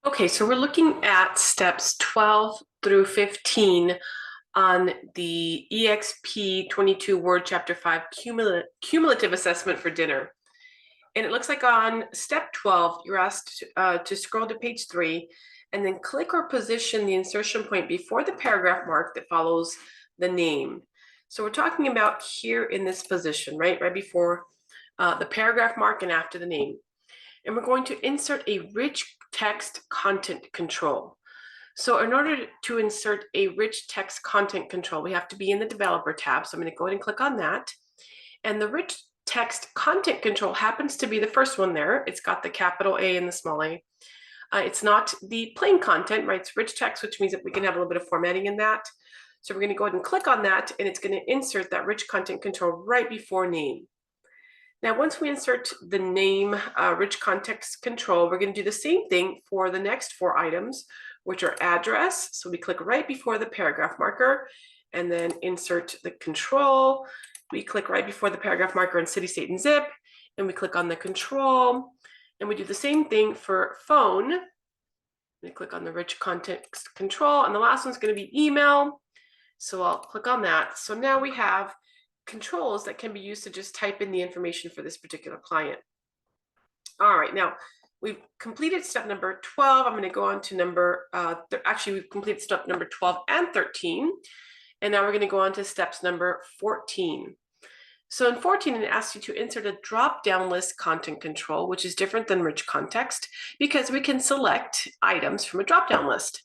Okay, so we're looking at steps 12 through 15 on the EXP 22 Word Chapter 5 cumulative assessment for dinner. And it looks like on step 12, you're asked to scroll to page 3 and then click or position the insertion point before the paragraph mark that follows the name. So we're talking about here in this position, right before the paragraph mark and after the name. And we're going to insert a rich text content control. So in order to insert a rich text content control, we have to be in the developer tab. So I'm going to go ahead and click on that. And the rich text content control happens to be the first one there. It's got the capital A and the small a. It's not the plain content, right? It's rich text, which means that we can have a little bit of formatting in that. So we're going to go ahead and click on that, and it's going to insert that rich content control right before name. Now, once we insert the name rich context control, we're going to do the same thing for the next 4 items, which are address. So we click right before the paragraph marker and then insert the control. We click right before the paragraph marker in city, state, and zip, and we click on the control. And we do the same thing for phone. We click on the rich context control, and the last one's going to be email. So I'll click on that. So now we have controls that can be used to just type in the information for this particular client. All right, now we've completed step number 12. I'm going to go on to number, actually we've completed step number 12 and 13. And now we're going to go on to steps number 14. So in 14, it asks you to insert a drop-down list content control, which is different than rich context because we can select items from a drop-down list.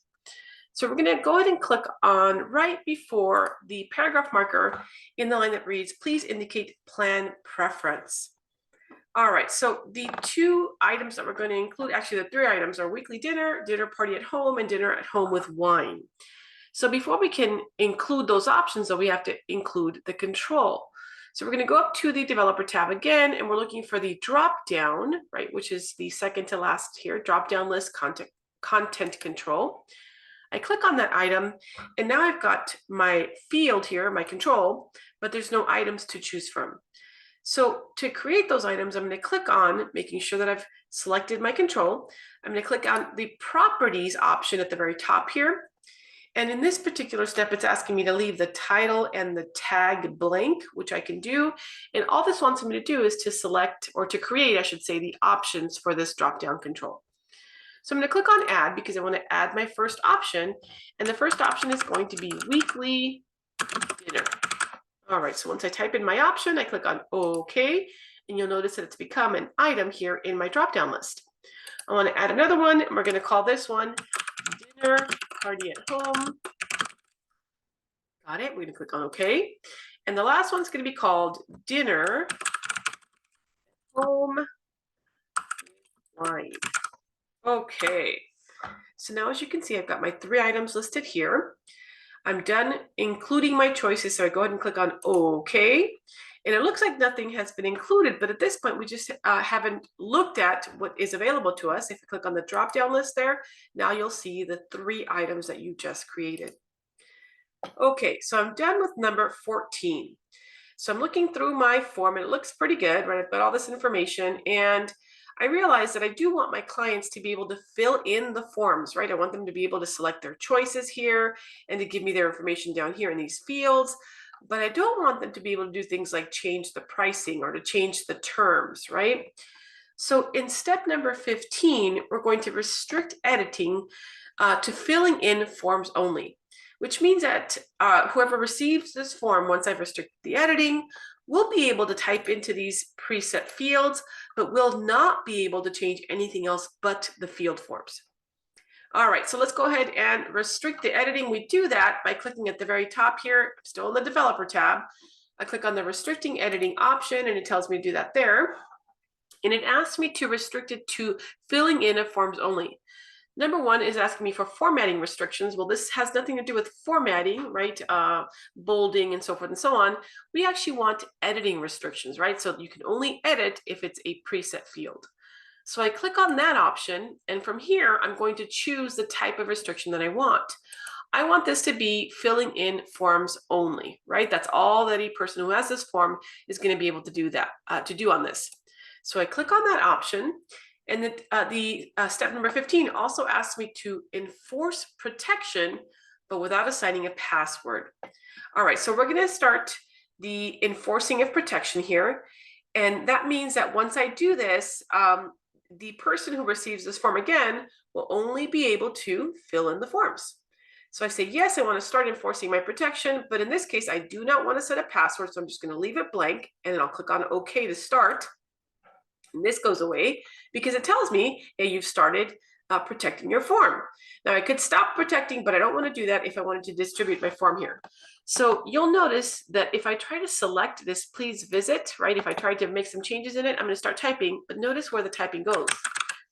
So we're going to go ahead and click on right before the paragraph marker in the line that reads, please indicate plan preference. All right, so the 2 items that we're going to include, actually the 3 items are weekly dinner, dinner party at home, and dinner at home with wine. So before we can include those options, though, we have to include the control. So we're going to go up to the developer tab again, and we're looking for the drop down, right, which is the second to last here, drop down list content control. I click on that item, and now I've got my field here, my control, but there's no items to choose from. So to create those items, I'm going to click on, making sure that I've selected my control. I'm going to click on the properties option at the very top here. And in this particular step, it's asking me to leave the title and the tag blank, which I can do. And all this wants me to do is to select, or to create, I should say, the options for this drop-down control. So I'm going to click on add because I want to add my first option. And the first option is going to be weekly dinner. All right, so once I type in my option, I click on OK, and you'll notice that it's become an item here in my drop-down list. I want to add another one, and we're going to call this one dinner party at home. Got it. We're going to click on OK. And the last one's going to be called dinner home wine. Okay, so now as you can see, I've got my 3 items listed here. I'm done including my choices, so I go ahead and click on OK. And it looks like nothing has been included, but at this point, we just haven't looked at what is available to us. If you click on the drop-down list there, now you'll see the 3 items that you just created. Okay, so I'm done with number 14. So I'm looking through my form, and it looks pretty good, right? I've got all this information, and I realize that I do want my clients to be able to fill in the forms, right? I want them to be able to select their choices here and to give me their information down here in these fields. But I don't want them to be able to do things like change the pricing or to change the terms, right? So in step number 15, we're going to restrict editing to filling in forms only, which means that whoever receives this form, once I've restricted the editing, will be able to type into these preset fields, but will not be able to change anything else but the field forms. All right, so let's go ahead and restrict the editing. We do that by clicking at the very top here, still in the developer tab. I click on the restricting editing option, and it tells me to do that there. And it asks me to restrict it to filling in of forms only. Number 1 is asking me for formatting restrictions. Well, this has nothing to do with formatting, right? Bolding and so forth and so on. We actually want editing restrictions, right? So you can only edit if it's a preset field. So I click on that option, and from here, I'm going to choose the type of restriction that I want. I want this to be filling in forms only, right? That's all that a person who has this form is going to be able to do that, to do on this. So I click on that option, And the step number 15 also asks me to enforce protection, but without assigning a password. All right, so we're going to start the enforcing of protection here. And that means that once I do this, the person who receives this form again will only be able to fill in the forms. So I say, yes, I want to start enforcing my protection, but in this case, I do not want to set a password, so I'm just going to leave it blank, and then I'll click on OK to start. And this goes away because it tells me, hey, you've started protecting your form. Now I could stop protecting, but I don't want to do that if I wanted to distribute my form here. So you'll notice that if I try to select this please visit, right, if I try to make some changes in it, I'm going to start typing, but notice where the typing goes,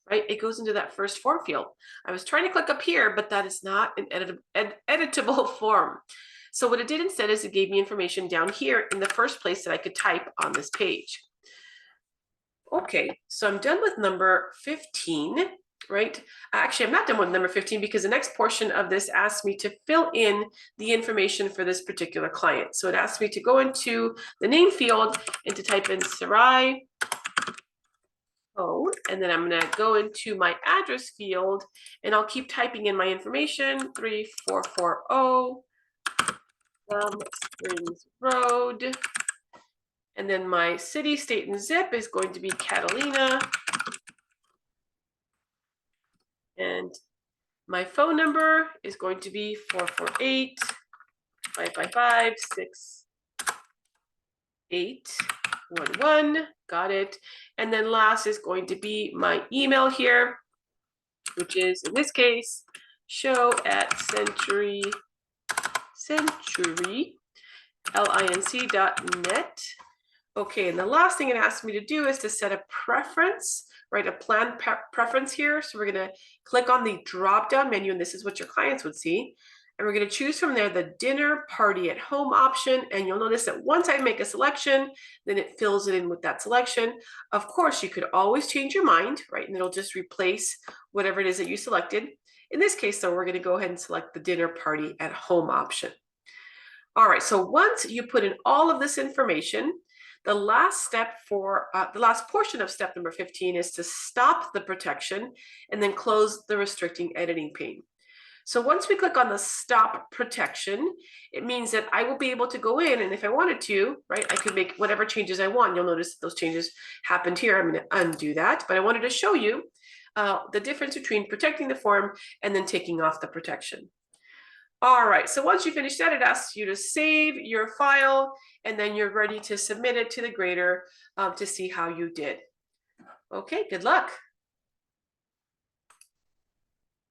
right? It goes into that first form field. I was trying to click up here, but that is not an editable form. So what it did instead is it gave me information down here in the first place that I could type on this page. Okay, so I'm done with number 15, right? Actually, I'm not done with number 15 because the next portion of this asks me to fill in the information for this particular client. So it asks me to go into the name field and to type in Sarai. Oh, and then I'm going to go into my address field and I'll keep typing in my information, 3440 Springs Road. And then my city, state, and zip is going to be Catalina. And my phone number is going to be 448-555-6811. Got it. And then last is going to be my email here, which is, in this case, show@centurylinc.net. Okay, and the last thing it asks me to do is to set a preference, right? A plan preference here. So we're going to click on the drop-down menu, and this is what your clients would see. And we're going to choose from there the dinner party at home option. And you'll notice that once I make a selection, then it fills it in with that selection. Of course, you could always change your mind, right? And it'll just replace whatever it is that you selected. In this case, though, we're going to go ahead and select the dinner party at home option. All right, so once you put in all of this information, the last step for the last portion of step number 15 is to stop the protection and then close the restricting editing pane. So once we click on the stop protection, it means that I will be able to go in, and if I wanted to, right, I could make whatever changes I want. You'll notice those changes happened here. I'm going to undo that, but I wanted to show you the difference between protecting the form and then taking off the protection. All right, so once you finish that, it asks you to save your file, and then you're ready to submit it to the grader to see how you did. Okay, good luck.